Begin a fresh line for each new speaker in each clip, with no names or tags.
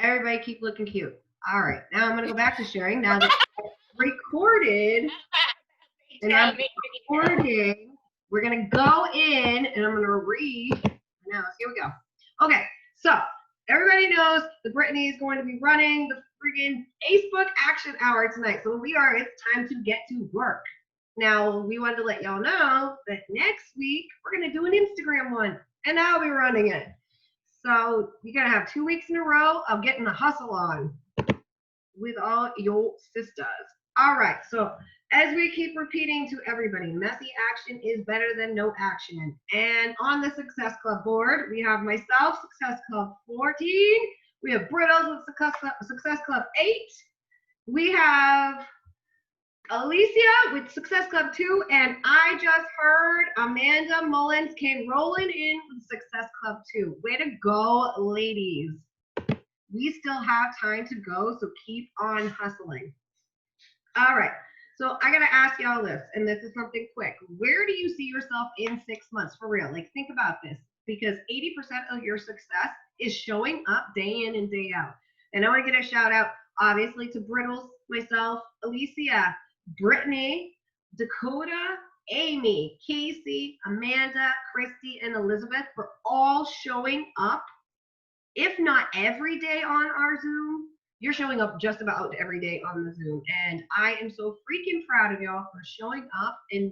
Everybody keep looking cute. All right, now I'm going to go back to sharing now that I recorded and I'm recording. We're going to go in and I'm going to read. Now, here we go. Okay, so everybody knows that Brittany is going to be running the friggin' Facebook Action Hour tonight. So it's time to get to work. Now, we wanted to let y'all know that next week we're going to do an Instagram one, and I'll be running it. So you're going to have 2 weeks in a row of getting the hustle on with all your sisters. All right, so as we keep repeating to everybody, messy action is better than no action. And on the Success Club board, we have myself, Success Club 14. We have Brittles with Success Club 8. We have Alicia with Success Club 2. And I just heard Amanda Mullins came rolling in with Success Club 2. Way to go, ladies. We still have time to go, so keep on hustling. All right, so I gotta ask y'all this, and this is something quick. Where do you see yourself in 6 months, for real? Like, think about this, because 80% of your success is showing up day in and day out. And I wanna get a shout out, obviously, to Brittles, myself, Alicia, Brittany, Dakota, Amy, Casey, Amanda, Christy, and Elizabeth for all showing up. If not every day on our Zoom, you're showing up just about every day on the Zoom. And I am so freaking proud of y'all for showing up and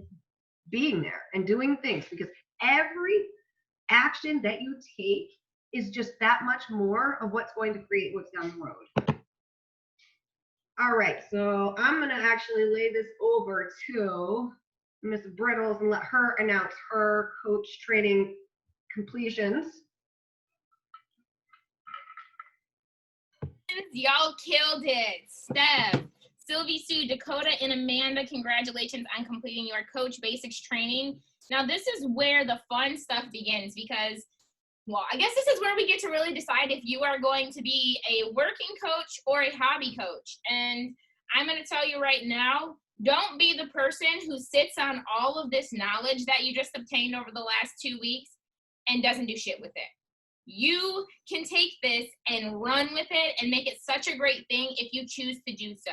being there and doing things, because every action that you take is just that much more of what's going to create what's down the road. All right, so I'm going to actually lay this over to Miss Brittles and let her announce her coach training completions.
Y'all killed it. Steph, Sylvie, Sue, Dakota, and Amanda, congratulations on completing your Coach Basics training. Now, this is where the fun stuff begins, because, well, I guess this is where we get to really decide if you are going to be a working coach or a hobby coach. And I'm going to tell you right now, don't be the person who sits on all of this knowledge that you just obtained over the last 2 weeks and doesn't do shit with it. You can take this and run with it and make it such a great thing if you choose to do so.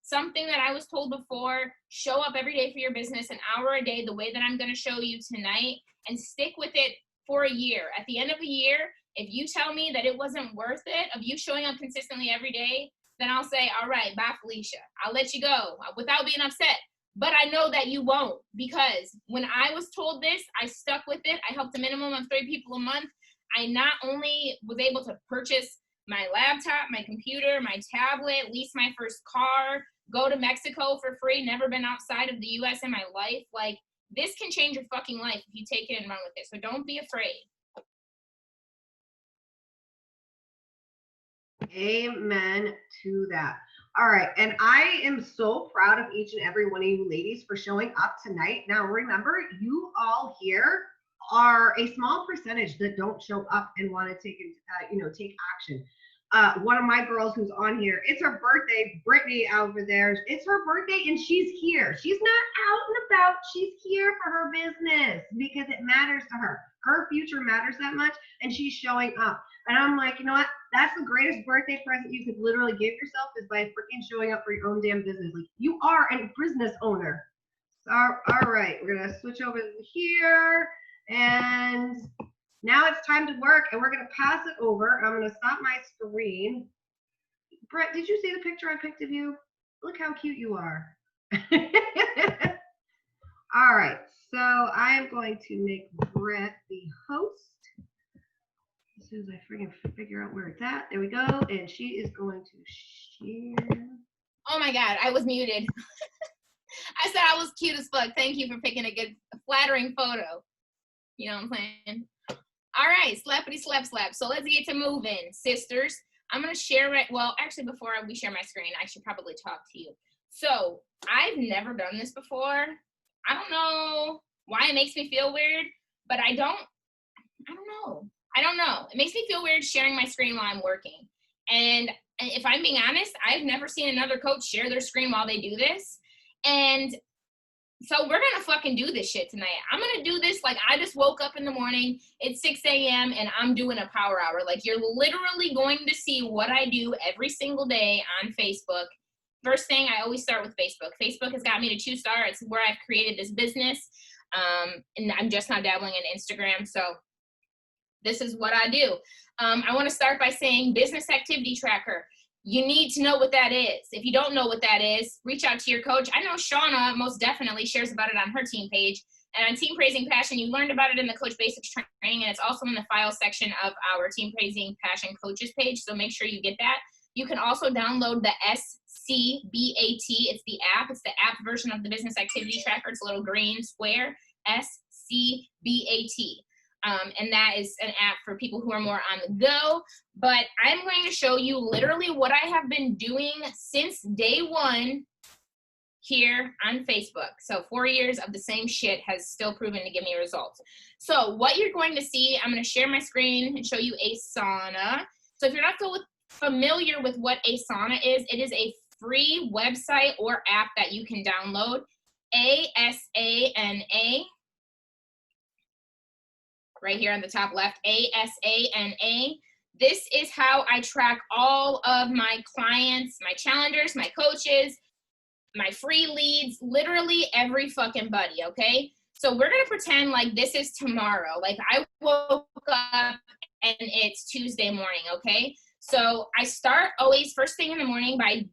Something that I was told before, show up every day for your business, an hour a day, the way that I'm going to show you tonight, and stick with it for a year. At the end of a year, if you tell me that it wasn't worth it of you showing up consistently every day, then I'll say, all right, bye, Felicia. I'll let you go without being upset. But I know that you won't, because when I was told this, I stuck with it. I helped a minimum of 3 people a month. I not only was able to purchase my laptop, my computer, my tablet, lease my first car, go to Mexico for free, never been outside of the U.S. in my life. Like, this can change your fucking life if you take it and run with it. So don't be afraid.
Amen to that. All right, and I am so proud of each and every one of you ladies for showing up tonight. Now, remember, you all here are a small percentage that don't show up and want to take action. One of my girls who's on here, it's her birthday, Brittany over there. It's her birthday and she's here. She's not out and about. She's here for her business because it matters to her. Her future matters that much, and she's showing up. And I'm like, you know what? That's the greatest birthday present you could literally give yourself, is by freaking showing up for your own damn business. Like, you are a business owner. So, all right, we're gonna switch over here. And now it's time to work, and we're going to pass it over. I'm going to stop my screen. Brett, did you see the picture I picked of you? Look how cute you are. All right, so I am going to make Brett the host. As soon as I freaking figure out where it's at. There we go. And she is going to share.
Oh my God, I was muted. I said I was cute as fuck. Thank you for picking a good, flattering photo. You know what I'm saying? All right, slappity slap slap. So let's get to moving, sisters. I'm going to share it. Well, actually, before we share my screen, I should probably talk to you. So I've never done this before. I don't know why it makes me feel weird, but I don't know. It makes me feel weird sharing my screen while I'm working. And if I'm being honest, I've never seen another coach share their screen while they do this. And So we're going to fucking do this shit tonight. I'm going to do this like I just woke up in the morning. It's 6 a.m. and I'm doing a power hour. Like, you're literally going to see what I do every single day on Facebook. First thing, I always start with Facebook. Facebook has got me to 2-star. It's where I've created this business. And I'm just now dabbling in Instagram. So this is what I do. I want to start by saying business activity tracker. You need to know what that is. If you don't know what that is, reach out to your coach. I know Shauna most definitely shares about it on her team page. And on Team Praising Passion, you learned about it in the Coach Basics training, and it's also in the file section of our Team Praising Passion coaches page, so make sure you get that. You can also download the SCBAT. It's the app. It's the app version of the business activity tracker. It's a little green square, SCBAT. And that is an app for people who are more on the go. But I'm going to show you literally what I have been doing since day one here on Facebook. So 4 years of the same shit has still proven to give me results. So what you're going to see, I'm going to share my screen and show you Asana. So if you're not familiar with what Asana is, it is a free website or app that you can download. ASANA. Right here on the top left, ASANA. This is how I track all of my clients, my challengers, my coaches, my free leads, literally every fucking buddy, okay? So we're gonna pretend like this is tomorrow. Like I woke up and it's Tuesday morning, okay? So I start always first thing in the morning by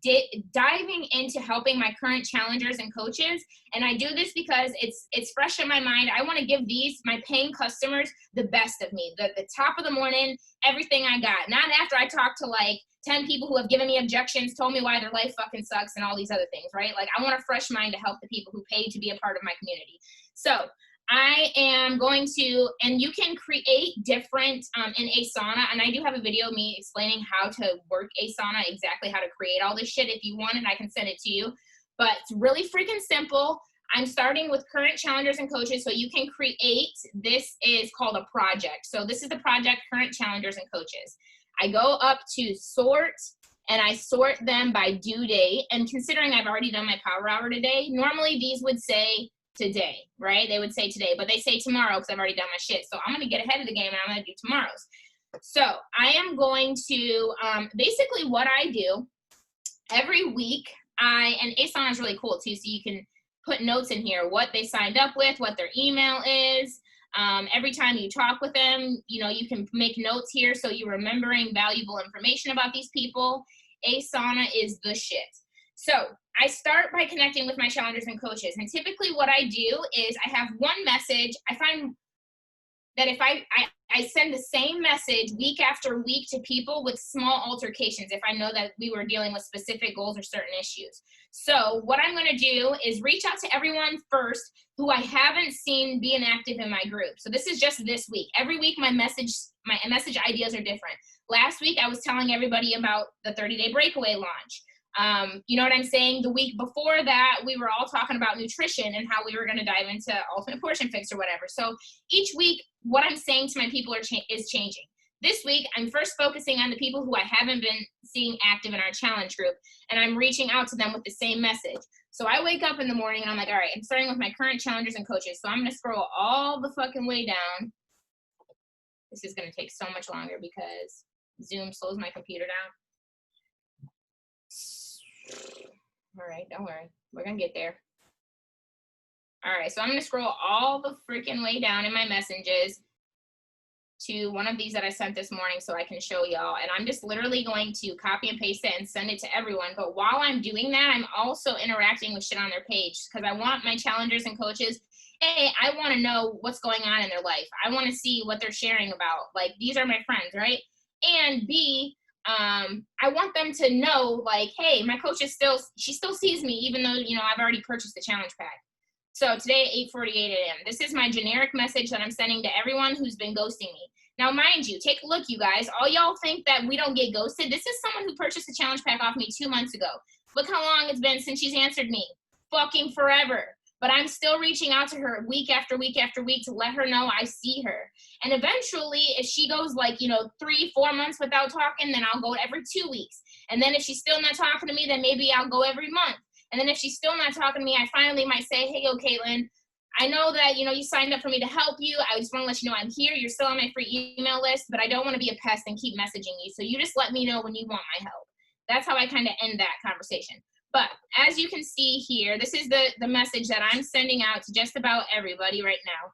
diving into helping my current challengers and coaches. And I do this because it's fresh in my mind. I want to give my paying customers the best of me, the top of the morning, everything I got. Not after I talk to like 10 people who have given me objections, told me why their life fucking sucks and all these other things, right? Like I want a fresh mind to help the people who paid to be a part of my community. So I am going to, and you can create different in Asana, and I do have a video of me explaining how to work Asana, exactly how to create all this shit. If you want it, I can send it to you, but it's really freaking simple. I'm starting with current challengers and coaches, so you can create, this is called a project. So this is the project, current challengers and coaches. I go up to sort, and I sort them by due date, and considering I've already done my power hour today, normally these would say today, right? They would say today, but they say tomorrow because I've already done my shit. So I'm going to get ahead of the game and I'm going to do tomorrow's. So I am going to, basically what I do every week, and Asana is really cool too. So you can put notes in here, what they signed up with, what their email is. Every time you talk with them, you know, you can make notes here. So you're remembering valuable information about these people. Asana is the shit. So I start by connecting with my challengers and coaches. And typically what I do is I have one message. I find that if I send the same message week after week to people with small altercations, if I know that we were dealing with specific goals or certain issues. So what I'm going to do is reach out to everyone first who I haven't seen being active in my group. So this is just this week. Every week my message ideas are different. Last week I was telling everybody about the 30-day breakaway launch. You know what I'm saying? The week before that, we were all talking about nutrition and how we were going to dive into Ultimate Portion Fix or whatever. So each week, what I'm saying to my people is changing. This week, I'm first focusing on the people who I haven't been seeing active in our challenge group, and I'm reaching out to them with the same message. So I wake up in the morning and I'm like, all right, I'm starting with my current challengers and coaches. So I'm going to scroll all the fucking way down. This is going to take so much longer because Zoom slows my computer down. All right, don't worry. We're going to get there. All right, so I'm going to scroll all the freaking way down in my messages to one of these that I sent this morning so I can show y'all. And I'm just literally going to copy and paste it and send it to everyone. But while I'm doing that, I'm also interacting with shit on their page because I want my challengers and coaches, A, I want to know what's going on in their life. I want to see what they're sharing about. Like, these are my friends, right? And B, I want them to know, like, hey, my coach she still sees me even though, you know, I've already purchased the challenge pack. So today at 8:48 a.m. This is my generic message that I'm sending to everyone who's been ghosting me. Now, mind you, take a look, you guys. All y'all think that we don't get ghosted. This is someone who purchased the challenge pack off me 2 months ago. Look how long it's been since she's answered me. Fucking forever. But I'm still reaching out to her week after week after week to let her know I see her. And eventually, if she goes like, 3-4 months without talking, then I'll go every 2 weeks. And then if she's still not talking to me, then maybe I'll go every month. And then if she's still not talking to me, I finally might say, hey, yo, Caitlin, I know that, you know, you signed up for me to help you. I just want to let you know I'm here. You're still on my free email list, but I don't want to be a pest and keep messaging you. So you just let me know when you want my help. That's how I kind of end that conversation. But as you can see here, this is the message that I'm sending out to just about everybody right now.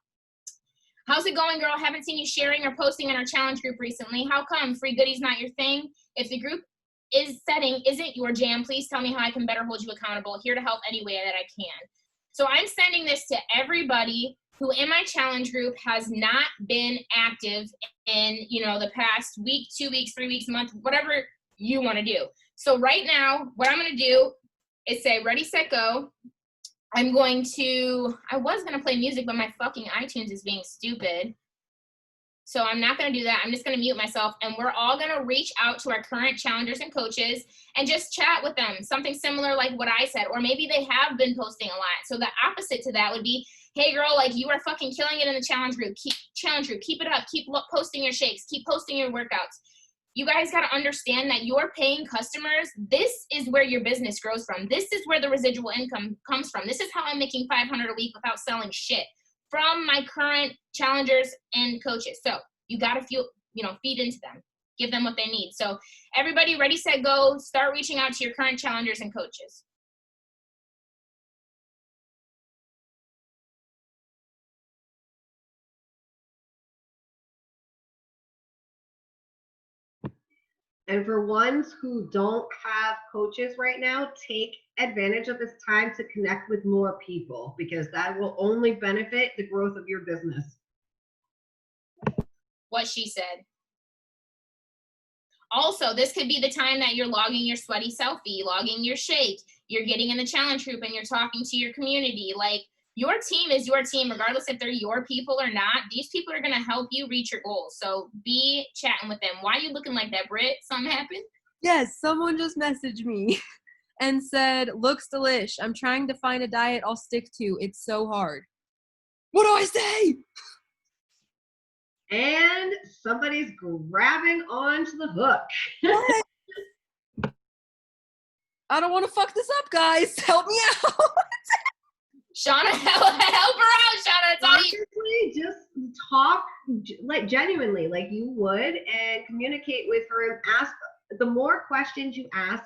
How's it going, girl? Haven't seen you sharing or posting in our challenge group recently. How come? Free goodies not your thing? If the group setting isn't your jam, please tell me how I can better hold you accountable. Here to help any way that I can. So I'm sending this to everybody who in my challenge group has not been active in, you know, the past week, 2 weeks, 3 weeks, month, whatever you want to do. So right now, what I'm going to do is say, ready, set, go. I was going to play music, but my fucking iTunes is being stupid. So I'm not going to do that. I'm just going to mute myself, and we're all going to reach out to our current challengers and coaches and just chat with them. Something similar like what I said, or maybe they have been posting a lot. So the opposite to that would be, hey girl, like you are fucking killing it in the challenge group. Keep it up. Keep posting your shakes. Keep posting your workouts. You guys got to understand that your paying customers, this is where your business grows from. This is where the residual income comes from. This is how I'm making $500 a week without selling shit from my current challengers and coaches. So you got to feed into them, give them what they need. So everybody ready, set, go, start reaching out to your current challengers and coaches.
And for ones who don't have coaches right now, take advantage of this time to connect with more people, because that will only benefit the growth of your business.
What she said. Also, this could be the time that you're logging your sweaty selfie, logging your shake, you're getting in the challenge group and you're talking to your community. Like, your team is your team, regardless if they're your people or not. These people are going to help you reach your goals. So be chatting with them. Why are you looking like that, Britt? Something happened?
Yes, someone just messaged me and said, looks delish. I'm trying to find a diet I'll stick to. It's so hard. What do I say?
And somebody's grabbing onto the hook.
I don't want to fuck this up, guys. Help me out.
Shauna, help her out, Shauna. It's all you.
Just talk like genuinely, like you would, and communicate with her and ask. The more questions you ask,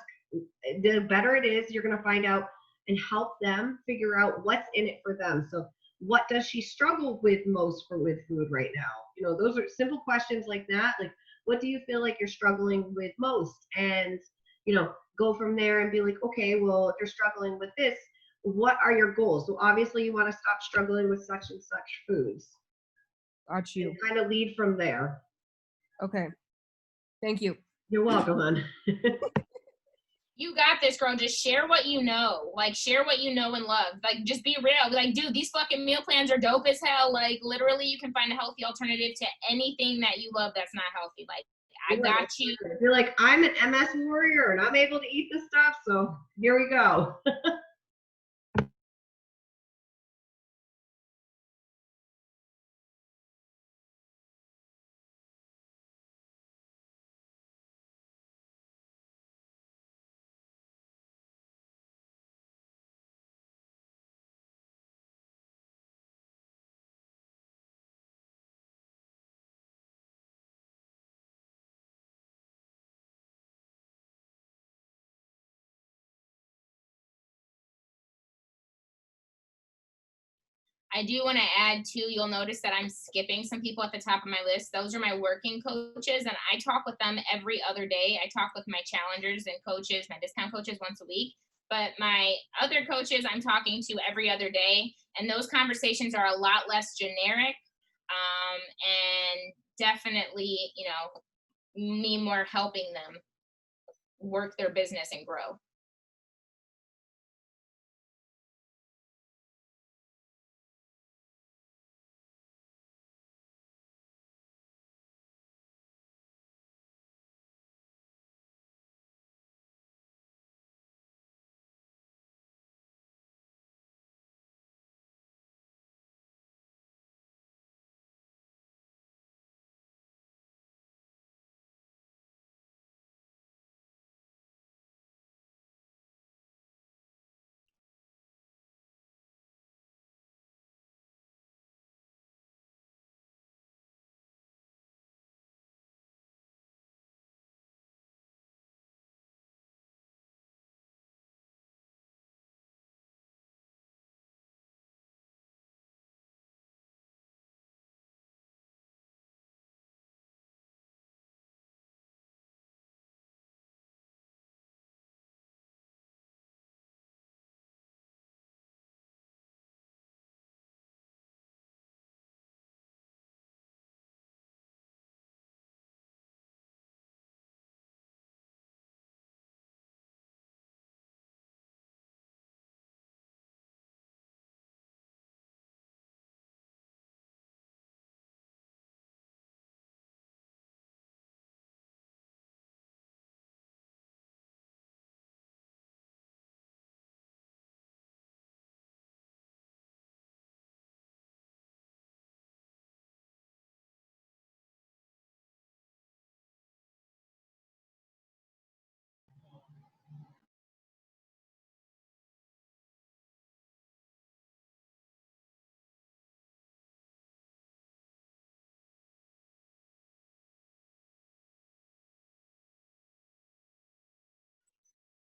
the better it is. You're going to find out and help them figure out what's in it for them. So what does she struggle with most with food right now? You know, those are simple questions like that. Like, what do you feel like you're struggling with most? And, you know, go from there and be like, okay, well, if you're struggling with this, what are your goals? So obviously you want to stop struggling with such and such foods.
Got you.
And kind of lead from there.
Okay. Thank you.
You're welcome, hon.
You got this, girl. Just share what you know. Like, share what you know and love. Like, just be real. Like, dude, these fucking meal plans are dope as hell. Like, literally, you can find a healthy alternative to anything that you love that's not healthy. Like, I got you.
I feel like I'm an MS warrior and I'm able to eat this stuff. So here we go.
I do want to add too, you'll notice that I'm skipping some people at the top of my list. Those are my working coaches, and I talk with them every other day. I talk with my challengers and coaches, my discount coaches once a week. But my other coaches, I'm talking to every other day, and those conversations are a lot less generic, and definitely, you know, me more helping them work their business and grow.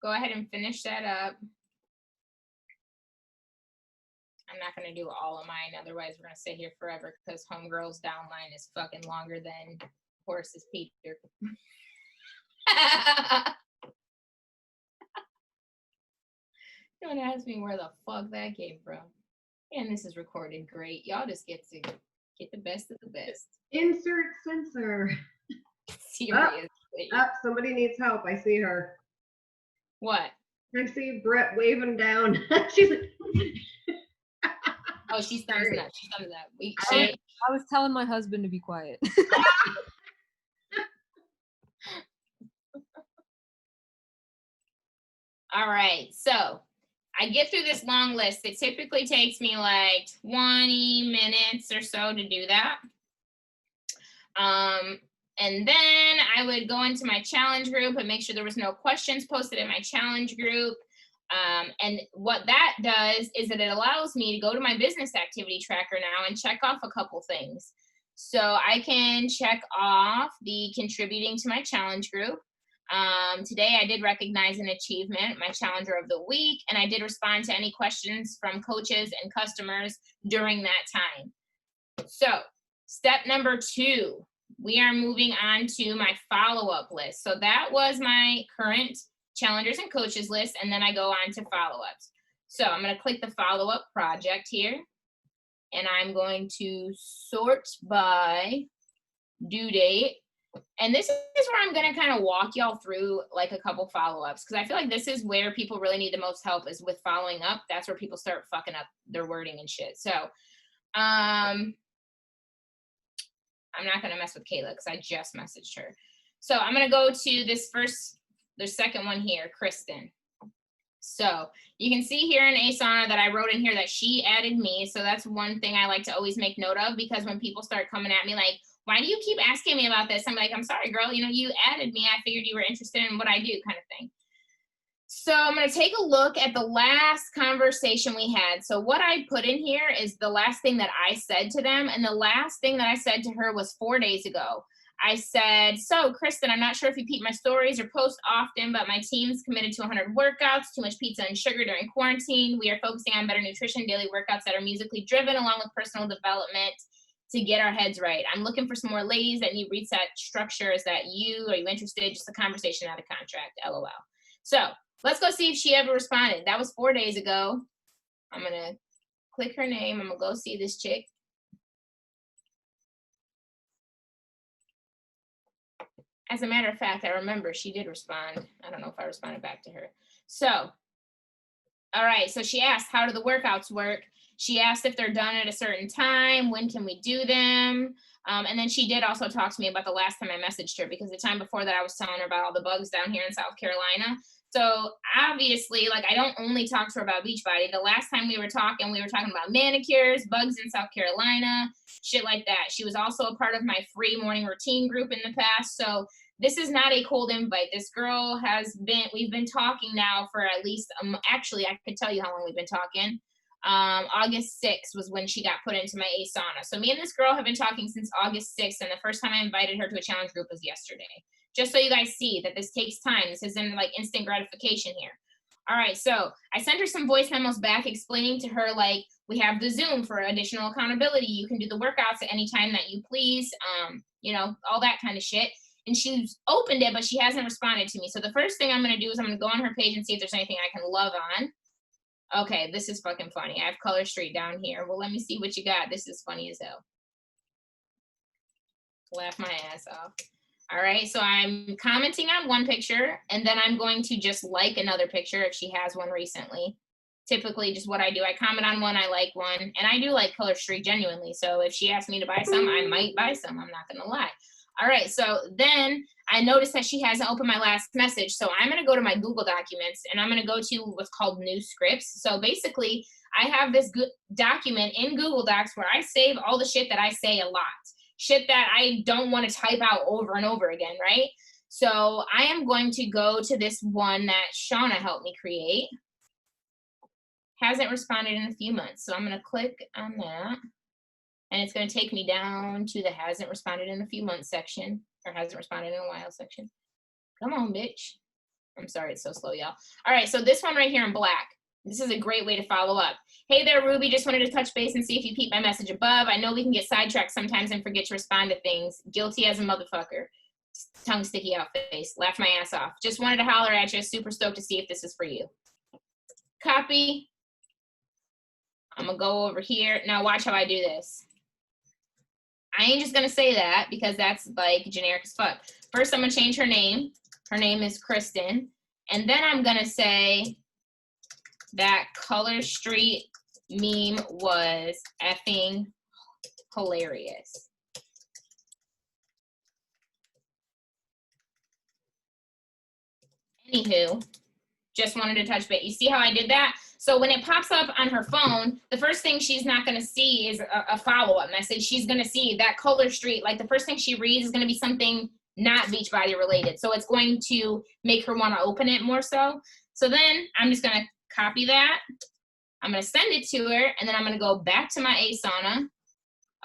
Go ahead and finish that up. I'm not going to do all of mine. Otherwise, we're going to sit here forever because Homegirl's downline is fucking longer than Horse's Peter. Don't ask me where the fuck that came from. And this is recorded. Great. Y'all just get to get the best of the best.
Insert censor.
Seriously.
Somebody needs help. I see her.
What?
I see Brett waving down. She's like,
oh, she's thumbs up. She's thumbs up.
I was telling my husband to be quiet.
All right, so I get through this long list. It typically takes me like 20 minutes or so to do that. And then I would go into my challenge group and make sure there was no questions posted in my challenge group. And what that does is that it allows me to go to my business activity tracker now and check off a couple things. So I can check off the contributing to my challenge group. Today I did recognize an achievement, my challenger of the week, and I did respond to any questions from coaches and customers during that time. So step number 2, we are moving on to my follow-up list. So that was my current challengers and coaches list, and then I go on to follow-ups. So I'm going to click the follow-up project here, and I'm going to sort by due date. And this is where I'm going to kind of walk y'all through like a couple follow-ups, because I feel like this is where people really need the most help, is with following up. That's where people start fucking up their wording and shit. So I'm not going to mess with Kayla because I just messaged her. So I'm going to go to the second one here, Kristen. So you can see here in Asana that I wrote in here that she added me. So that's one thing I like to always make note of, because when people start coming at me like, why do you keep asking me about this? I'm like, I'm sorry, girl. You know, you added me. I figured you were interested in what I do, kind of thing. So I'm going to take a look at the last conversation we had. So what I put in here is the last thing that I said to them. And the last thing that I said to her was 4 days ago. I said, so Kristen, I'm not sure if you peep my stories or post often, but my team's committed to 100 workouts, too much pizza and sugar during quarantine. We are focusing on better nutrition, daily workouts that are musically driven, along with personal development to get our heads right. I'm looking for some more ladies that need reset structure. Is that you? Are you interested? Just a conversation, not a contract, LOL. So let's go see if she ever responded. That was 4 days ago. I'm going to click her name. I'm going to go see this chick. As a matter of fact, I remember she did respond. I don't know if I responded back to her. So, all right. So she asked, how do the workouts work? She asked if they're done at a certain time. When can we do them? And then she did also talk to me about the last time I messaged her, because the time before that I was telling her about all the bugs down here in South Carolina. So obviously, like, I don't only talk to her about Beachbody. The last time we were talking about manicures, bugs in South Carolina, shit like that. She was also a part of my free morning routine group in the past. So this is not a cold invite. This girl we've been talking now for at least, actually, I could tell you how long we've been talking. August 6th was when she got put into my Asana. So me and this girl have been talking since August 6th, and the first time I invited her to a challenge group was yesterday. Just so you guys see that this takes time. This isn't like instant gratification here. All right, so I sent her some voice memos back explaining to her, like, we have the Zoom for additional accountability. You can do the workouts at any time that you please, you know, all that kind of shit. And she's opened it, but she hasn't responded to me. So the first thing I'm going to do is I'm going to go on her page and see if there's anything I can love on. Okay, this is fucking funny. I have Color Street down here. Well, let me see what you got. This is funny as hell. Laugh my ass off. All right, so I'm commenting on one picture, and then I'm going to just like another picture if she has one recently. Typically, just what I do, I comment on one, I like one, and I do like Color Street genuinely. So if she asks me to buy some, I might buy some. I'm not going to lie. All right, so then I noticed that she hasn't opened my last message. So I'm going to go to my Google Documents, and I'm going to go to what's called New Scripts. So basically, I have this document in Google Docs where I save all the shit that I say a lot. Shit that I don't want to type out over and over again, right? So I am going to go to this one that Shauna helped me create. Hasn't responded in a few months. So I'm going to click on that. And it's going to take me down to the hasn't responded in a few months section, or hasn't responded in a while section. Come on, bitch. I'm sorry, it's so slow, y'all. All right, so this one right here in black. This is a great way to follow up. Hey there, Ruby. Just wanted to touch base and see if you peeped my message above. I know we can get sidetracked sometimes and forget to respond to things. Guilty as a motherfucker. Tongue sticky out face. Laugh my ass off. Just wanted to holler at you. Super stoked to see if this is for you. Copy. I'm going to go over here. Now watch how I do this. I ain't just going to say that because that's like generic as fuck. First, I'm going to change her name. Her name is Kristen. And then I'm going to say that Color Street meme was effing hilarious. Anywho, just wanted to touch base. You see how I did that? So when it pops up on her phone, the first thing she's not going to see is a follow-up message. She's going to see that Color Street. Like the first thing she reads is going to be something not Beachbody related. So it's going to make her want to open it more so. So then I'm just going to copy that. I'm going to send it to her. And then I'm going to go back to my Asana.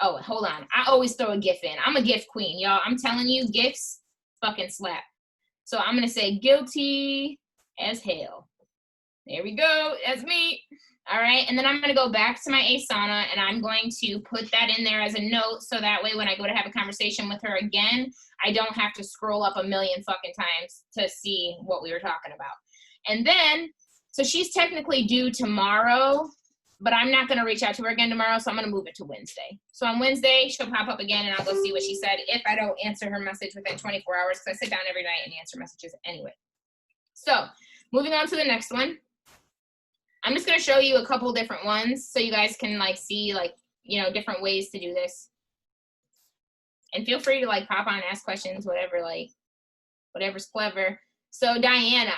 Oh, hold on. I always throw a GIF in. I'm a GIF queen, y'all. I'm telling you, GIFs fucking slap. So I'm going to say guilty as hell. There we go. That's me. All right. And then I'm going to go back to my Asana and I'm going to put that in there as a note. So that way, when I go to have a conversation with her again, I don't have to scroll up a million fucking times to see what we were talking about. And then, so she's technically due tomorrow, but I'm not going to reach out to her again tomorrow. So I'm going to move it to Wednesday. So on Wednesday, she'll pop up again and I'll go see what she said if I don't answer her message within 24 hours because I sit down every night and answer messages anyway. So moving on to the next one. I'm just going to show you a couple different ones so you guys can like see like, you know, different ways to do this. And feel free to like pop on and ask questions, whatever, like whatever's clever. So Diana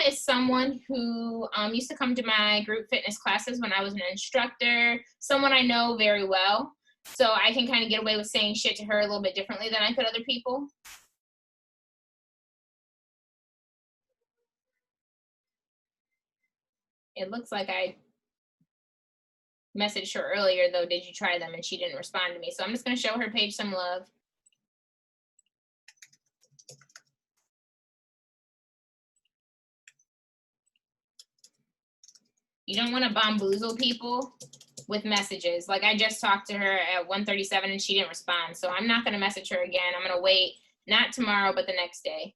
is someone who used to come to my group fitness classes when I was an instructor, someone I know very well. So I can kind of get away with saying shit to her a little bit differently than I could other people. It looks like I messaged her earlier, though. Did you try them? And she didn't respond to me. So I'm just going to show her page some love. You don't want to bamboozle people with messages. Like I just talked to her at 1:37 and she didn't respond. So I'm not going to message her again. I'm going to wait, not tomorrow, but the next day.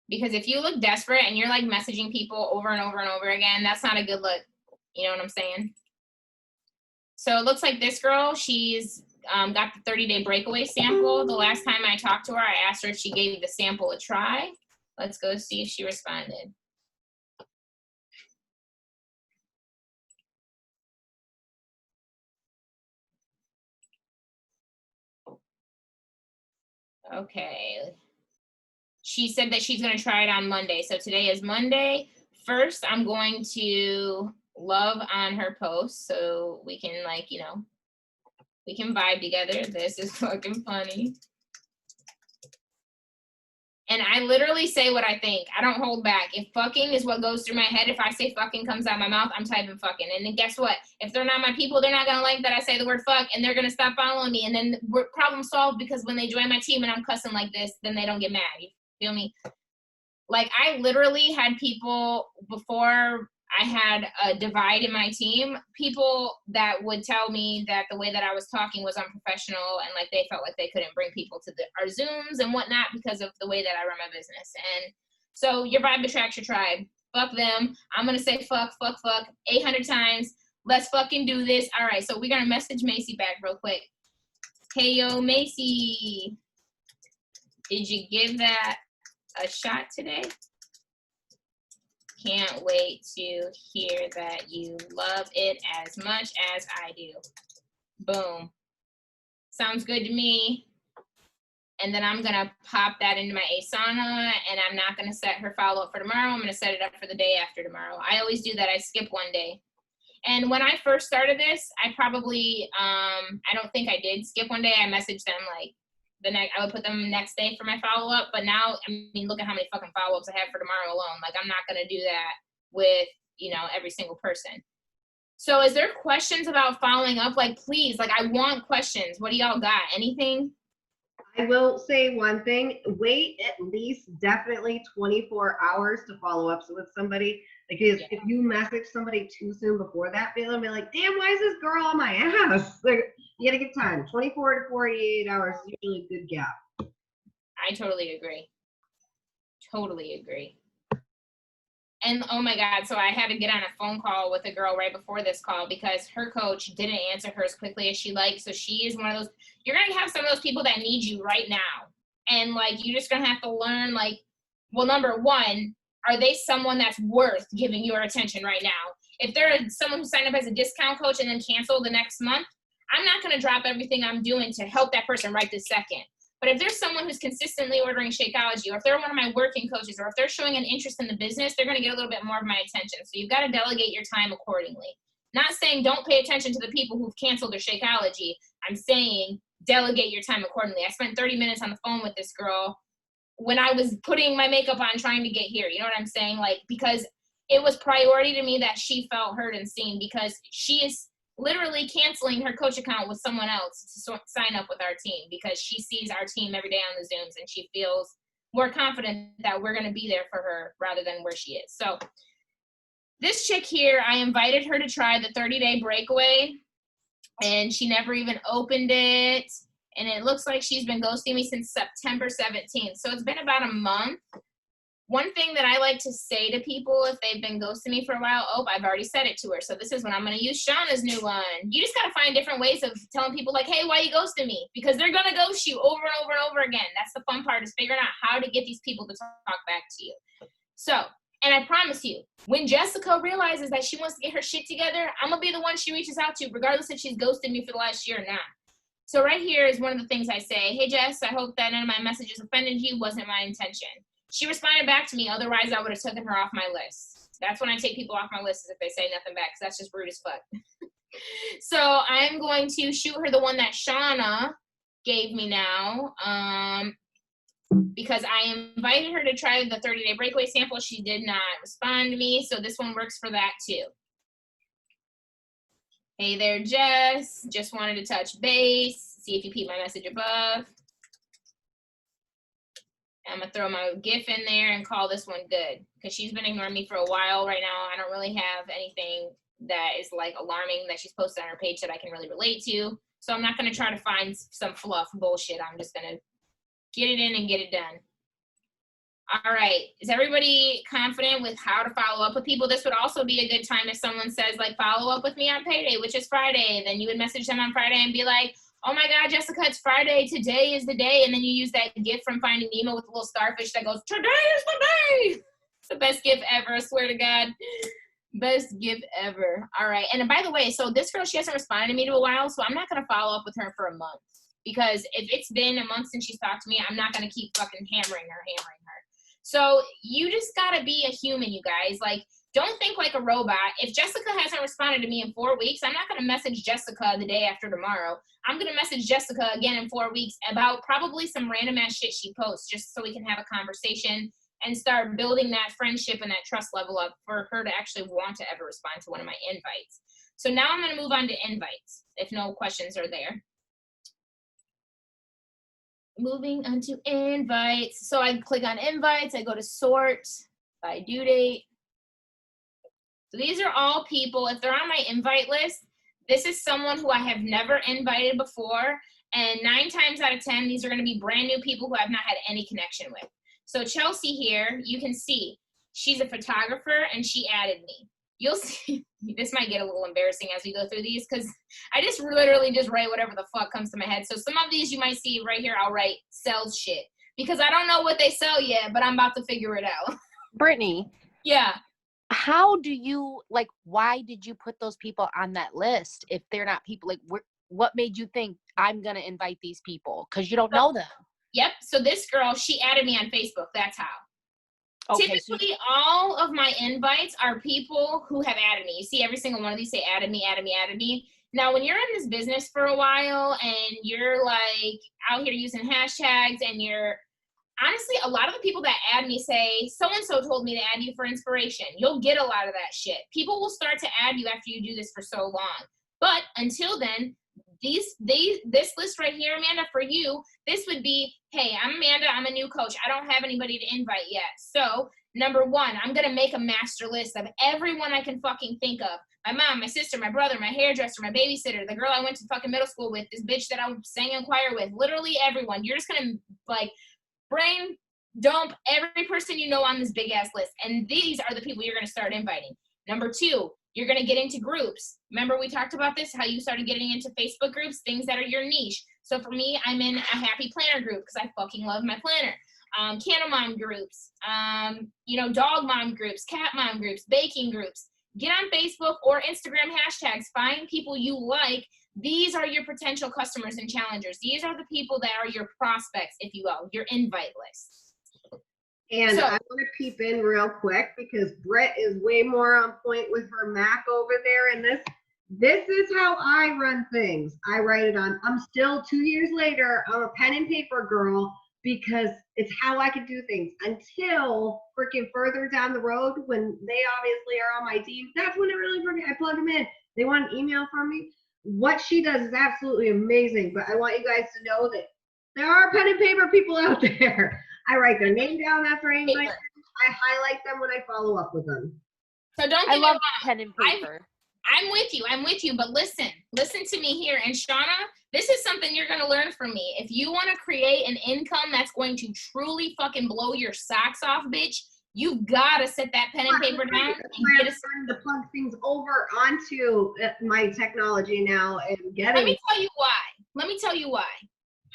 Because if you look desperate and you're like messaging people over and over and over again, that's not a good look. You know what I'm saying? So it looks like this girl, she's got the 30-day breakaway sample. The last time I talked to her, I asked her if she gave the sample a try. Let's go see if she responded. Okay. She said that she's going to try it on Monday. So today is Monday. First, I'm going to love on her post so we can like, you know, we can vibe together. This is fucking funny. And I literally say what I think. I don't hold back. If fucking is what goes through my head, if I say fucking comes out my mouth, I'm typing fucking. And then guess what? If they're not my people, they're not going to like that I say the word fuck, and they're going to stop following me. And then we're problem solved because when they join my team and I'm cussing like this, then they don't get mad. You feel me? Like, I literally had people before I had a divide in my team, people that would tell me that the way that I was talking was unprofessional and like they felt like they couldn't bring people to our Zooms and whatnot because of the way that I run my business. And so your vibe attracts your tribe. Fuck them. I'm going to say fuck 800 times. Let's fucking do this. All right, so we're going to message Macy back real quick. Hey, yo, Macy, did you give that a shot today? Can't wait to hear that you love it as much as I do. Boom. Sounds good to me. And then I'm going to pop that into my Asana, and I'm not going to set her follow-up for tomorrow. I'm going to set it up for the day after tomorrow. I always do that. I skip one day. And when I first started this, I probably, I don't think I did skip one day. I messaged them like the next, I would put them next day for my follow-up. But now, I mean, look at how many fucking follow-ups I have for tomorrow alone. Like, I'm not going to do that with, you know, every single person. So is there questions about following up? Like, please, like, I want questions. What do y'all got? Anything?
I will say one thing, wait at least definitely 24 hours to follow up with somebody. Because if you message somebody too soon before that, they'll be like, damn, why is this girl on my ass? Like, you gotta give time. 24 to 48 hours is usually a good gap.
I totally agree. Totally agree. And oh my God, so I had to get on a phone call with a girl right before this call because her coach didn't answer her as quickly as she liked. So she is one of those, you're going to have some of those people that need you right now. And like, you're just going to have to learn, like, well, number one, are they someone that's worth giving your attention right now? If they're someone who signed up as a discount coach and then canceled the next month, I'm not going to drop everything I'm doing to help that person right this second. But if there's someone who's consistently ordering Shakeology, or if they're one of my working coaches, or if they're showing an interest in the business, they're going to get a little bit more of my attention. So you've got to delegate your time accordingly. Not saying don't pay attention to the people who've canceled their Shakeology. I'm saying delegate your time accordingly. I spent 30 minutes on the phone with this girl when I was putting my makeup on trying to get here. You know what I'm saying? Like, because it was priority to me that she felt heard and seen, because she is literally canceling her coach account with someone else to sign up with our team because she sees our team every day on the Zooms and she feels more confident that we're going to be there for her rather than where she is. So this chick here, I invited her to try the 30-day breakaway and she never even opened it. And it looks like she's been ghosting me since September 17th. So it's been about a month. One thing that I like to say to people if they've been ghosting me for a while, oh, I've already said it to her. So this is when I'm going to use Shauna's new one. You just got to find different ways of telling people like, hey, why you ghosting me? Because they're going to ghost you over and over and over again. That's the fun part, is figuring out how to get these people to talk back to you. So, and I promise you, when Jessica realizes that she wants to get her shit together, I'm going to be the one she reaches out to, regardless if she's ghosted me for the last year or not. So right here is one of the things I say. Hey, Jess, I hope that none of my messages offended you. Wasn't my intention. She responded back to me. Otherwise, I would have taken her off my list. That's when I take people off my list, is if they say nothing back, because that's just rude as fuck. So I'm going to shoot her the one that Shauna gave me now, because I invited her to try the 30-day breakaway sample. She did not respond to me, so this one works for that too. Hey there, Jess. Just wanted to touch base. See if you peep my message above. I'm going to throw my GIF in there and call this one good, because she's been ignoring me for a while right now. I don't really have anything that is like alarming that she's posted on her page that I can really relate to. So I'm not going to try to find some fluff bullshit. I'm just going to get it in and get it done. All right. Is everybody confident with how to follow up with people? This would also be a good time if someone says, like, follow up with me on payday, which is Friday. Then you would message them on Friday and be like, oh my God, Jessica, it's Friday. Today is the day. And then you use that GIF from Finding Nemo with a little starfish that goes, today is the day. It's the best GIF ever, I swear to God. Best GIF ever. All right. And by the way, so this girl, she hasn't responded to me in a while, so I'm not going to follow up with her for a month. Because if it's been a month since she's talked to me, I'm not going to keep fucking hammering her. So you just got to be a human, you guys. Like, don't think like a robot. If Jessica hasn't responded to me in 4 weeks, I'm not going to message Jessica the day after tomorrow. I'm going to message Jessica again in 4 weeks about probably some random ass shit she posts, just so we can have a conversation and start building that friendship and that trust level up for her to actually want to ever respond to one of my invites. So now I'm going to move on to invites, if no questions are there. Moving on to invites. So I click on invites. I go to sort by due date. So these are all people, if they're on my invite list, this is someone who I have never invited before. And 9 times out of 10, these are going to be brand new people who I've not had any connection with. So Chelsea here, you can see she's a photographer and she added me. You'll see, this might get a little embarrassing as we go through these because I just literally just write whatever the fuck comes to my head. So some of these you might see right here, I'll write sells shit because I don't know what they sell yet, but I'm about to figure it out.
Brittany.
Yeah.
How do you, like, why did you put those people on that list if they're not people, like, what made you think I'm going to invite these people? Because you don't know them.
Yep. So this girl, she added me on Facebook. That's how. Okay, typically, all of my invites are people who have added me. You see every single one of these say added me, added me, added me. Now, when you're in this business for a while and you're like out here using hashtags and you're, honestly, a lot of the people that add me say, so-and-so told me to add you for inspiration. You'll get a lot of that shit. People will start to add you after you do this for so long. But until then, this list right here, Amanda, for you, this would be, hey, I'm Amanda, I'm a new coach. I don't have anybody to invite yet. So number one, I'm going to make a master list of everyone I can fucking think of. My mom, my sister, my brother, my hairdresser, my babysitter, the girl I went to fucking middle school with, this bitch that I sang in choir with, literally everyone. You're just going to like brain dump every person you know on this big ass list. And these are the people you're going to start inviting. Number two, you're going to get into groups. Remember we talked about this, how you started getting into Facebook groups, things that are your niche. So for me, I'm in a happy planner group because I fucking love my planner. Candle mom groups, dog mom groups, cat mom groups, baking groups. Get on Facebook or Instagram hashtags. Find people you like. These are your potential customers and challengers. These are the people that are your prospects, if you will, your invite list.
And I want to peep in real quick because Britt is way more on point with her Mac over there. And this is how I run things. I write it on. I'm still 2 years later. I'm a pen and paper girl because it's how I can do things until freaking further down the road when they obviously are on my team. That's when it really works. I plug them in. They want an email from me. What she does is absolutely amazing. But I want you guys to know that there are pen and paper people out there. I write their name down after I invite them. I highlight them when I follow up with them.
So don't
I
get
love
me
pen and paper.
I'm with you, but listen to me here. And Shauna, this is something you're going to learn from me. If you want to create an income that's going to truly fucking blow your socks off, bitch, you've got to set that pen and paper down.
I'm starting to plug things over onto my technology now and getting.
Let me tell you why.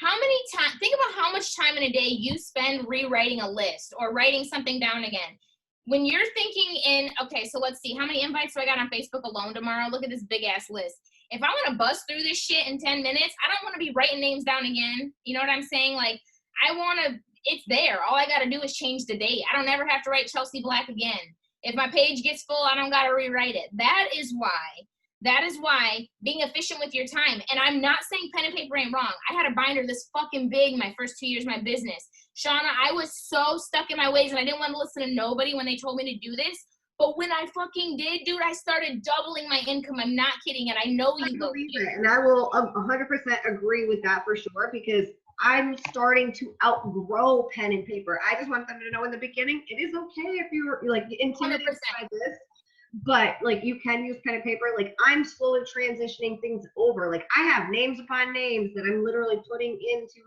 How many times, think about how much time in a day you spend rewriting a list or writing something down again. When you're thinking okay, so let's see, how many invites do I got on Facebook alone tomorrow? Look at this big ass list. If I want to bust through this shit in 10 minutes, I don't want to be writing names down again. You know what I'm saying? Like, it's there. All I got to do is change the date. I don't ever have to write Chelsea Black again. If my page gets full, I don't got to rewrite it. That is why being efficient with your time, and I'm not saying pen and paper ain't wrong. I had a binder this fucking big my first 2 years of my business. Shauna, I was so stuck in my ways and I didn't want to listen to nobody when they told me to do this. But when I fucking did, dude, I started doubling my income. I'm not kidding. And I know you believe
it. And I will 100% agree with that for sure because I'm starting to outgrow pen and paper. I just want them to know in the beginning, it is okay if you're like intimidated
100%.
by this. But like you can use pen and paper. Like I'm slowly transitioning things over. Like I have names upon names that I'm literally putting into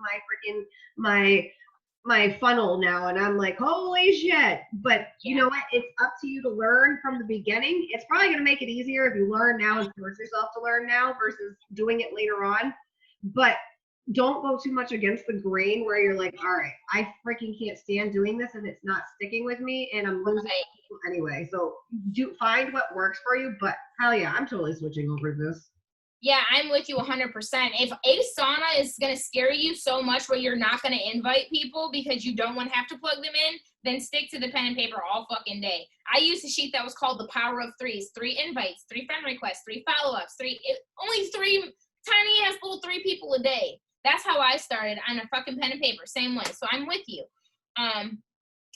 my funnel now, and I'm like, holy shit. But you know what? It's up to you to learn from the beginning. It's probably gonna make it easier if you learn now and force yourself to learn now versus doing it later on. But don't go too much against the grain where you're like, all right, I freaking can't stand doing this and it's not sticking with me and I'm losing people anyway. So find what works for you. But hell yeah, I'm totally switching over this.
Yeah, I'm with you 100%. If Asana is going to scare you so much where you're not going to invite people because you don't want to have to plug them in, then stick to the pen and paper all fucking day. I used a sheet that was called the power of threes: 3 invites, 3 friend requests, 3 follow-ups, only 3 tiny ass little 3 people a day. That's how I started on a fucking pen and paper, same way. So I'm with you.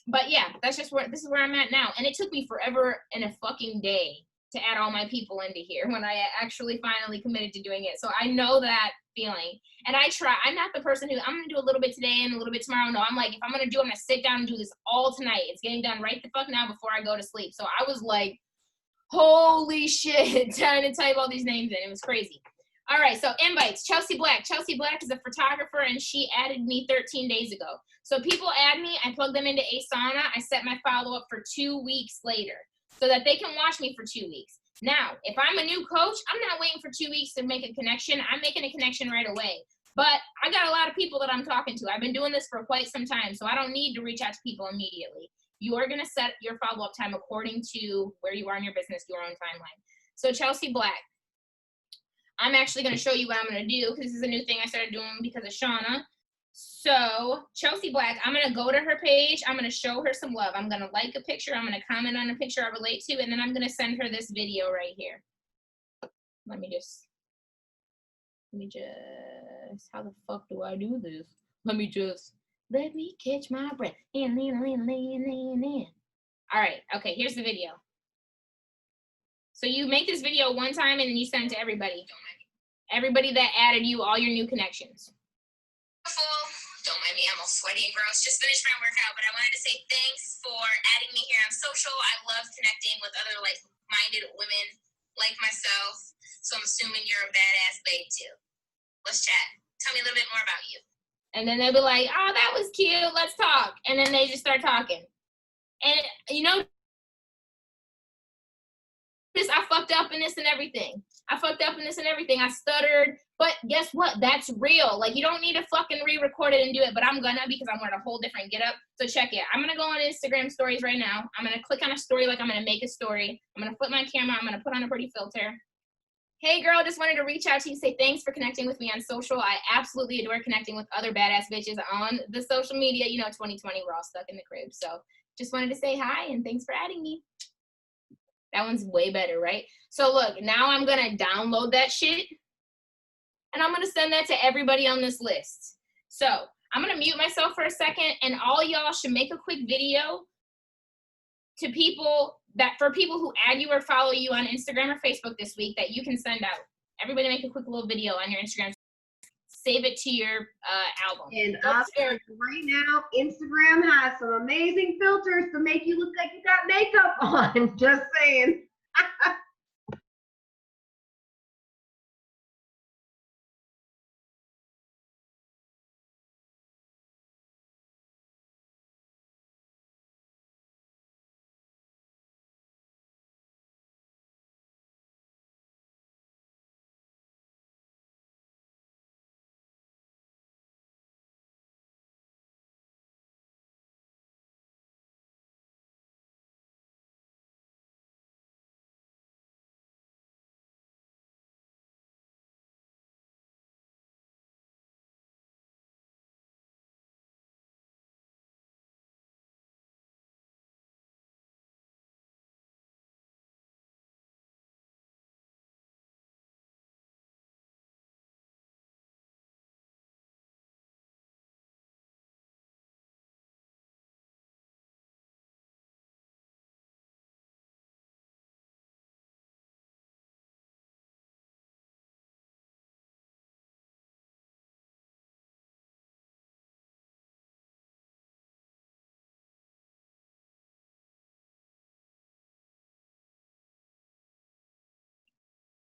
But yeah, this is where I'm at now. And it took me forever and a fucking day to add all my people into here when I actually finally committed to doing it. So I know that feeling. And I try. I'm not the person who, I'm going to do a little bit today and a little bit tomorrow. No, I'm like, if I'm going to do it, I'm going to sit down and do this all tonight. It's getting done right the fuck now before I go to sleep. So I was like, holy shit, trying to type all these names in. It was crazy. All right, so invites. Chelsea Black. Chelsea Black is a photographer, and she added me 13 days ago. So people add me. I plug them into Asana. I set my follow-up for 2 weeks later so that they can watch me for 2 weeks. Now, if I'm a new coach, I'm not waiting for 2 weeks to make a connection. I'm making a connection right away. But I got a lot of people that I'm talking to. I've been doing this for quite some time, so I don't need to reach out to people immediately. You are going to set your follow-up time according to where you are in your business, your own timeline. So Chelsea Black. I'm actually going to show you what I'm going to do because this is a new thing I started doing because of Shauna. So Chelsea Black, I'm going to go to her page. I'm going to show her some love. I'm going to like a picture. I'm going to comment on a picture I relate to, and then I'm going to send her this video right here. Let me just, how the fuck do I do this? Let me catch my breath. All right. Okay, here's the video. So you make this video one time and then you send it to everybody. Everybody that added you, all your new connections.
Don't mind me, I'm all sweaty and gross. Just finished my workout, but I wanted to say thanks for adding me here on social. I love connecting with other like-minded women like myself. So I'm assuming you're a badass babe too. Let's chat. Tell me a little bit more about you.
And then they'll be like, oh, that was cute. Let's talk. And then they just start talking. And, you know, I fucked up in this and everything. I stuttered. But guess what? That's real. Like, you don't need to fucking re-record it and do it, but I'm gonna, because I'm wearing a whole different get up. So check it. I'm gonna go on Instagram stories right now. I'm gonna click on a story like I'm gonna make a story. I'm gonna flip my camera. I'm gonna put on a pretty filter. Hey girl, just wanted to reach out to you, say thanks for connecting with me on social. I absolutely adore connecting with other badass bitches on the social media. You know, 2020, we're all stuck in the crib. So just wanted to say hi and thanks for adding me. That one's way better, right? So look, now I'm gonna download that shit and I'm gonna send that to everybody on this list. So I'm gonna mute myself for a second, and all y'all should make a quick video to people for people who add you or follow you on Instagram or Facebook this week that you can send out. Everybody make a quick little video on your Instagram. Save it to your album.
And right now, Instagram has some amazing filters to make you look like you got makeup on. Just saying.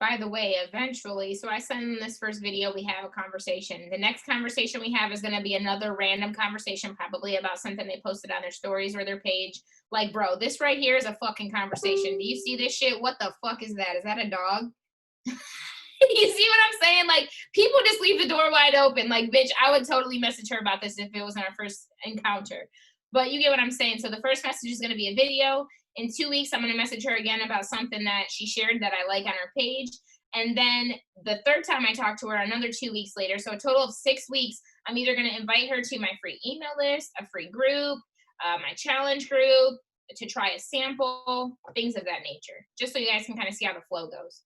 By the way, eventually, so I send them this first video, we have a conversation. The next conversation we have is going to be another random conversation, probably about something they posted on their stories or their page. Like, bro, this right here is a fucking conversation. Do you see this shit? What the fuck is that? Is that a dog? You see what I'm saying? Like, people just leave the door wide open. Like, bitch, I would totally message her about this if it was our first encounter. But you get what I'm saying. So the first message is going to be a video. In 2 weeks, I'm going to message her again about something that she shared that I like on her page. And then the third time I talk to her, another 2 weeks later, so a total of 6 weeks, I'm either going to invite her to my free email list, a free group, my challenge group, to try a sample, things of that nature, just so you guys can kind of see how the flow goes.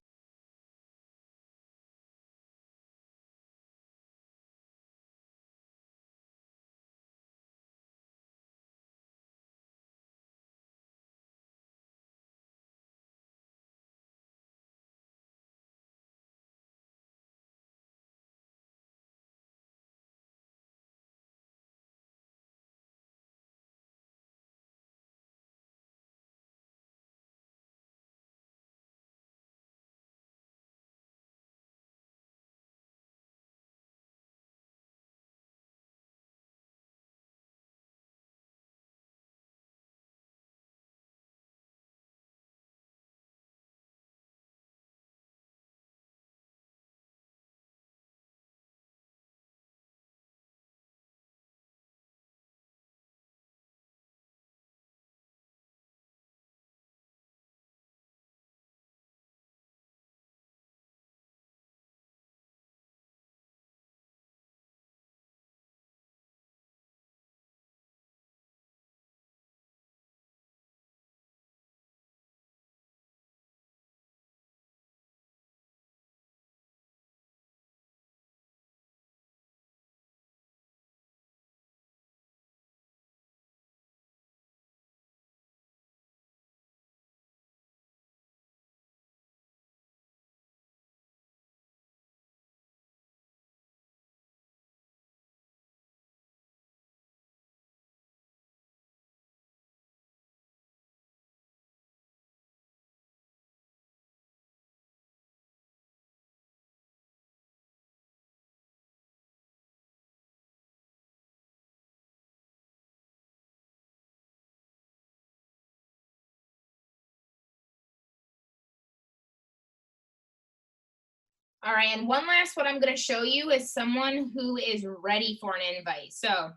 All right, and one last what I'm going to show you is someone who is ready for an invite. So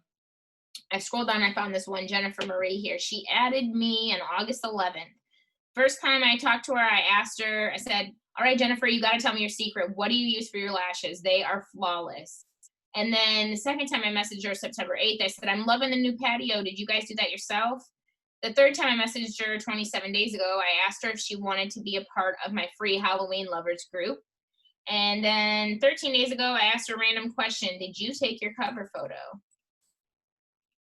I scrolled down, I found this one, Jennifer Marie here. She added me on August 11th. First time I talked to her, I asked her, I said, all right, Jennifer, you got to tell me your secret. What do you use for your lashes? They are flawless. And then the second time I messaged her, September 8th, I said, I'm loving the new patio. Did you guys do that yourself? The third time I messaged her 27 days ago, I asked her if she wanted to be a part of my free Halloween lovers group. And then 13 days ago, I asked her a random question. Did you take your cover photo?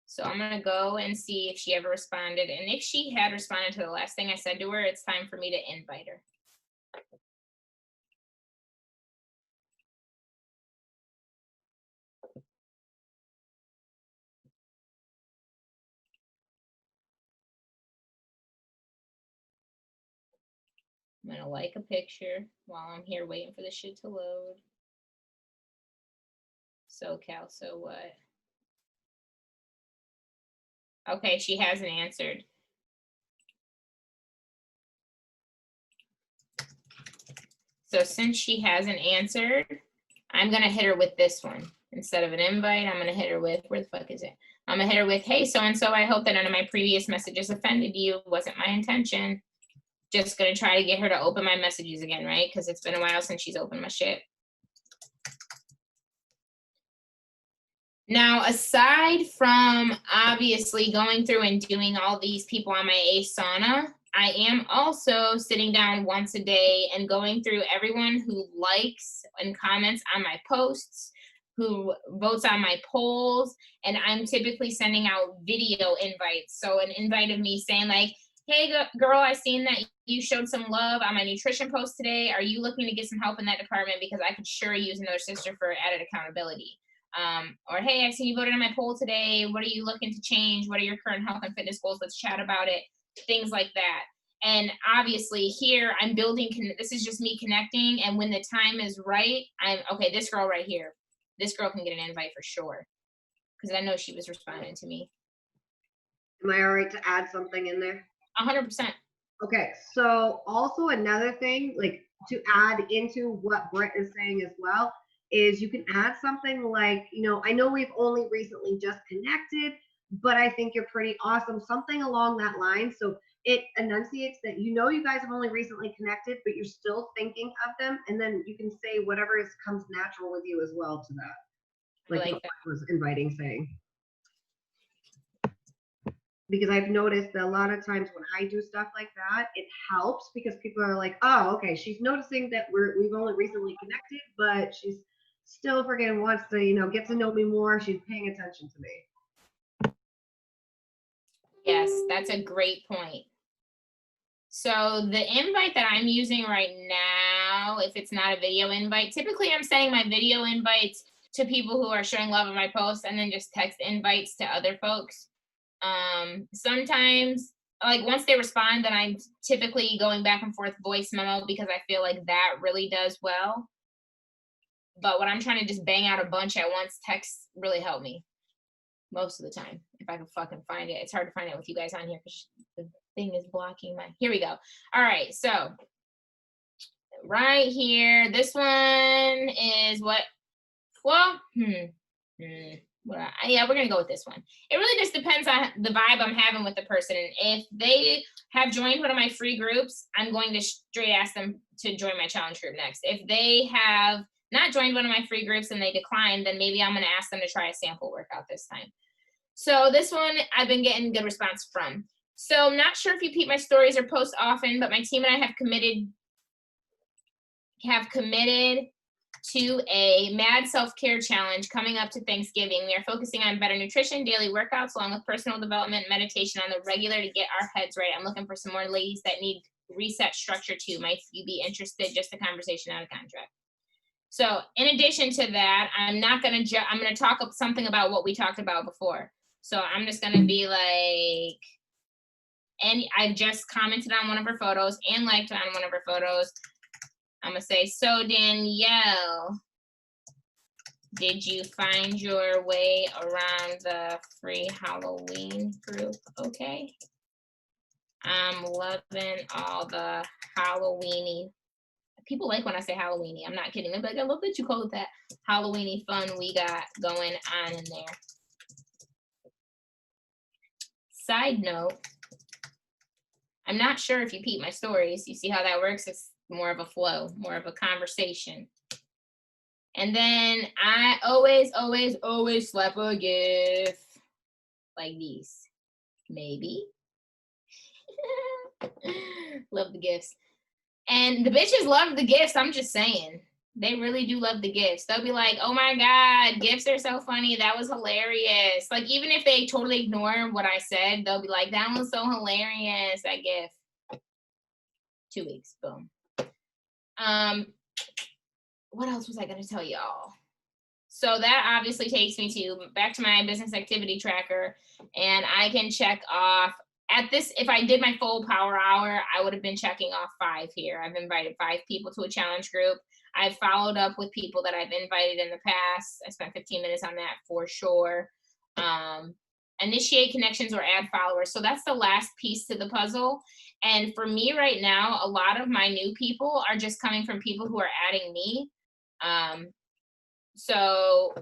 So I'm going to go and see if she ever responded. And if she had responded to the last thing I said to her, it's time for me to invite her. I'm going to like a picture while I'm here waiting for the shit to load. SoCal, so what? Okay, she hasn't answered. So since she hasn't answered, I'm going to hit her with this one. Instead of an invite, I'm going to hit her with, where the fuck is it? I'm going to hit her with, hey, so-and-so, I hope that none of my previous messages offended you. Wasn't my intention. Just going to try to get her to open my messages again, right? Because it's been a while since she's opened my shit. Now, aside from obviously going through and doing all these people on my Asana, I am also sitting down once a day and going through everyone who likes and comments on my posts, who votes on my polls, and I'm typically sending out video invites. So an invite of me saying like, hey girl, I seen that you showed some love on my nutrition post today. Are you looking to get some help in that department? Because I could sure use another sister for added accountability. Or hey, I see you voted on my poll today. What are you looking to change? What are your current health and fitness goals? Let's chat about it. Things like that. And obviously here I'm building, this is just me connecting. And when the time is right, I'm, okay, this girl right here, this girl can get an invite for sure. Because I know she was responding to me.
Am I all right to add something in there?
100%.
Okay, so also another thing, like to add into what Britt is saying as well, is you can add something like, you know, I know we've only recently just connected, but I think you're pretty awesome. Something along that line. So it enunciates that, you know, you guys have only recently connected, but you're still thinking of them. And then you can say whatever comes natural with you as well to that. Like what I was inviting saying. Because I've noticed that a lot of times when I do stuff like that, it helps because people are like, oh, okay, she's noticing that we've only recently connected, but she's still freaking wants to, you know, get to know me more. She's paying attention to me.
Yes, that's a great point. So the invite that I'm using right now, if it's not a video invite, typically I'm sending my video invites to people who are showing love in my posts and then just text invites to other folks. Sometimes, like once they respond, then I'm typically going back and forth voice memo because I feel like that really does well. But when I'm trying to just bang out a bunch at once, texts really help me most of the time. If I can fucking find it. It's hard to find it with you guys on here because the thing is blocking my, here we go. All right, so right here, this one is what, well, yeah, we're gonna go with this one. It really just depends on the vibe I'm having with the person. And if they have joined one of my free groups, I'm going to straight ask them to join my challenge group next. If they have not joined one of my free groups and they decline, then maybe I'm gonna ask them to try a sample workout this time. So this one I've been getting good response from. So I'm not sure if you peep my stories or post often, but my team and I have committed to a mad self-care challenge coming up to Thanksgiving. We are focusing on better nutrition, daily workouts, along with personal development, meditation on the regular to get our heads right. I'm looking for some more ladies that need reset structure too. Might you be interested? Just a conversation, not a contract. So in addition to that, I'm going to talk something about what we talked about before. So I'm just going to be like, and I just commented on one of her photos and liked on one of her photos. I'm gonna say, so Danielle, did you find your way around the free Halloween group? Okay. I'm loving all the Halloweeny People like when I say Halloweeny. I'm not kidding. They're like, I love that you call it that. Halloweeny fun we got going on in there. Side note, I'm not sure if you peep my stories. You see how that works? It's more of a flow, more of a conversation. And then I always slap a gif like these. Maybe. Love the gifts. And the bitches love the gifts. I'm just saying. They really do love the gifts. They'll be like, oh my God, gifts are so funny. That was hilarious. Like, even if they totally ignore what I said, they'll be like, that was so hilarious, that gif. 2 weeks, boom. What else was I going to tell y'all? So that obviously takes me back to my business activity tracker, and I can check off at this. If I did my full power hour, I would have been checking off 5 here. I've invited 5 people to a challenge group. I've followed up with people that I've invited in the past. I spent 15 minutes on that for sure. Initiate connections or add followers. So that's the last piece to the puzzle. And for me right now, a lot of my new people are just coming from people who are adding me. So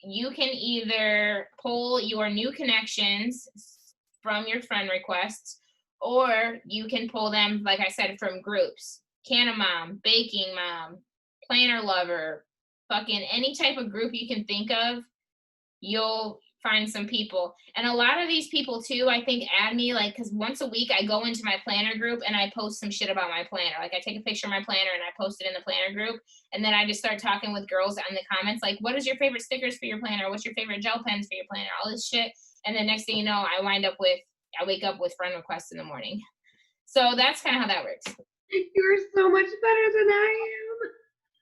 you can either pull your new connections from your friend requests, or you can pull them, like I said, from groups. Canna Mom, Baking Mom, Planner Lover, fucking any type of group you can think of, you'll find some people. And a lot of these people too, I think, add me, like, because once a week I go into my planner group and I post some shit about my planner. Like, I take a picture of my planner and I post it in the planner group, and then I just start talking with girls in the comments, like, what is your favorite stickers for your planner? What's your favorite gel pens for your planner? All this shit. And then next thing you know, I wake up with friend requests in the morning. So that's kind of how that works.
You're so much better than I am.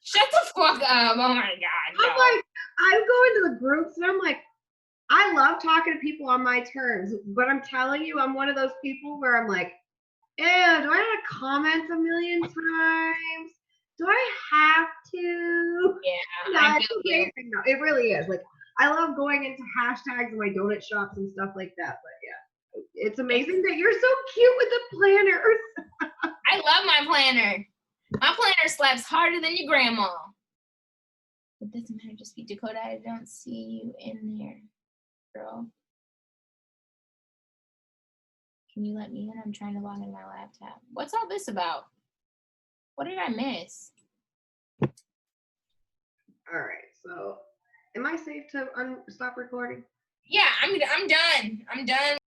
Shut the fuck up. Oh my God. No.
I'm like, I'm going to the groups and I'm like, I love talking to people on my terms, but I'm telling you, I'm one of those people where I'm like, ew, do I have to comment a million times? Do I have to?
Yeah,
No,
I
it's
feel
a great thing, though. It really is. Like, I love going into hashtags in my donut shops and stuff like that. But yeah, it's amazing that you're so cute with the planners.
I love my planner. My planner slaps harder than your grandma. It doesn't matter, just be Dakota. I don't see you in there, girl. Can you let me in? I'm trying to log in my laptop. What's all this about? What did I miss?
All right, so am I safe to stop recording?
Yeah, I'm done. I'm done.